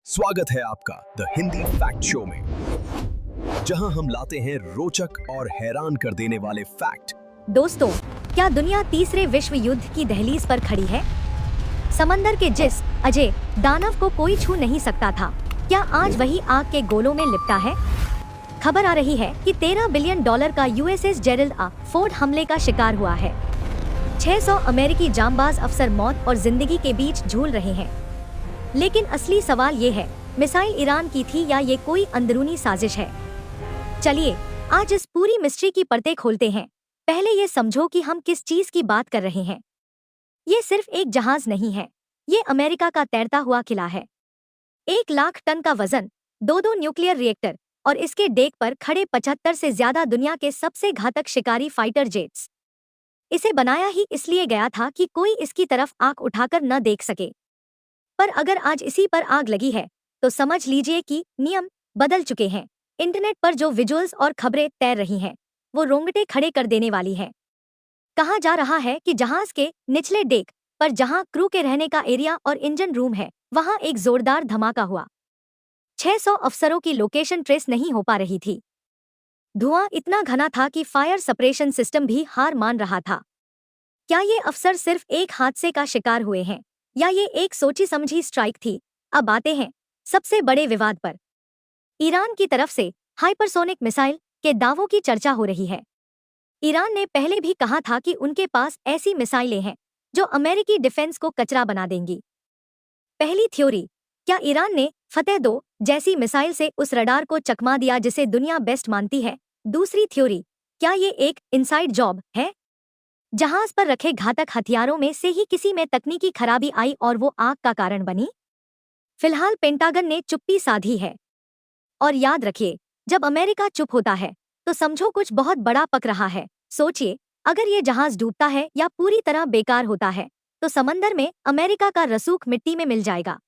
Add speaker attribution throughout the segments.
Speaker 1: स्वागत है आपका द हिंदी फैक्ट शो में, जहां हम लाते हैं रोचक और हैरान कर देने वाले फैक्ट।
Speaker 2: दोस्तों, क्या दुनिया तीसरे विश्व युद्ध की दहलीज पर खड़ी है? समंदर के जिस अजय दानव को कोई छू नहीं सकता था, क्या आज वही आग के गोलों में लिपटा है? खबर आ रही है कि $13 बिलियन का यूएसएस जेरल्ड आ फोर्ड हमले का शिकार हुआ है। 600 अमेरिकी जांबाज अफसर मौत और जिंदगी के बीच झूल रहे हैं। लेकिन असली सवाल ये है, मिसाइल ईरान की थी या ये कोई अंदरूनी साजिश है? चलिए आज इस पूरी मिस्ट्री की परतें खोलते हैं। पहले ये समझो कि हम किस चीज की बात कर रहे हैं। ये सिर्फ एक जहाज नहीं है, ये अमेरिका का तैरता हुआ किला है। 1 लाख टन का वजन, 2 न्यूक्लियर रिएक्टर और इसके डेक पर खड़े 75 से ज्यादा दुनिया के सबसे घातक शिकारी फाइटर जेट्स। इसे बनाया ही इसलिए गया था कि कोई इसकी तरफ आंख उठाकर न देख सके। पर अगर आज इसी पर आग लगी है, तो समझ लीजिए कि नियम बदल चुके हैं। इंटरनेट पर जो विजुअल्स और खबरें तैर रही हैं, वो रोंगटे खड़े कर देने वाली हैं। कहा जा रहा है कि जहाज के निचले डेक पर, जहां क्रू के रहने का एरिया और इंजन रूम है, वहां एक जोरदार धमाका हुआ। 600 अफसरों की लोकेशन ट्रेस नहीं हो पा रही थी। धुआं इतना घना था कि फायर सप्रेशन सिस्टम भी हार मान रहा था। क्या ये अफसर सिर्फ एक हादसे का शिकार हुए हैं, या ये एक सोची समझी स्ट्राइक थी? अब आते हैं सबसे बड़े विवाद पर। ईरान की तरफ से हाइपरसोनिक मिसाइल के दावों की चर्चा हो रही है। ईरान ने पहले भी कहा था कि उनके पास ऐसी मिसाइलें हैं जो अमेरिकी डिफेंस को कचरा बना देंगी। पहली थ्योरी, क्या ईरान ने फतेह 2 जैसी मिसाइल से उस रडार को चकमा दिया जिसे दुनिया बेस्ट मानती है? दूसरी थ्योरी, क्या ये एक इनसाइड जॉब है? जहाज पर रखे घातक हथियारों में से ही किसी में तकनीकी खराबी आई और वो आग का कारण बनी? फिलहाल पेंटागन ने चुप्पी साधी है। और याद रखिए, जब अमेरिका चुप होता है तो समझो कुछ बहुत बड़ा पक रहा है। सोचिए, अगर ये जहाज डूबता है या पूरी तरह बेकार होता है, तो समंदर में अमेरिका का रसूख मिट्टी में मिल जाएगा।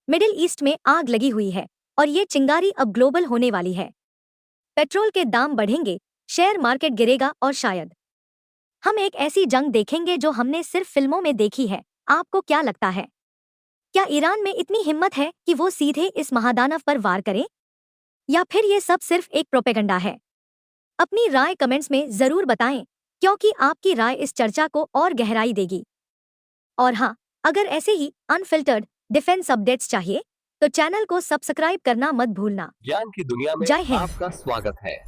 Speaker 2: मिडिल ईस्ट में आग लगी हुई है और ये चिंगारी अब ग्लोबल होने वाली है। पेट्रोल के दाम बढ़ेंगे, शेयर मार्केट गिरेगा और शायद हम एक ऐसी जंग देखेंगे जो हमने सिर्फ फिल्मों में देखी है। आपको क्या लगता है? क्या ईरान में इतनी हिम्मत है कि वो सीधे इस महादानव पर वार करे, या फिर ये सब सिर्फ एक प्रोपेगेंडा है? अपनी राय कमेंट्स में जरूर बताएं, क्योंकि आपकी राय इस चर्चा को और गहराई देगी। और हाँ, अगर ऐसे ही अनफिल्टर्ड डिफेंस अपडेट्स चाहिए तो चैनल को सब्सक्राइब करना मत भूलना।
Speaker 3: ज्ञान की दुनिया में
Speaker 2: जय हिंद।
Speaker 3: आपका स्वागत है।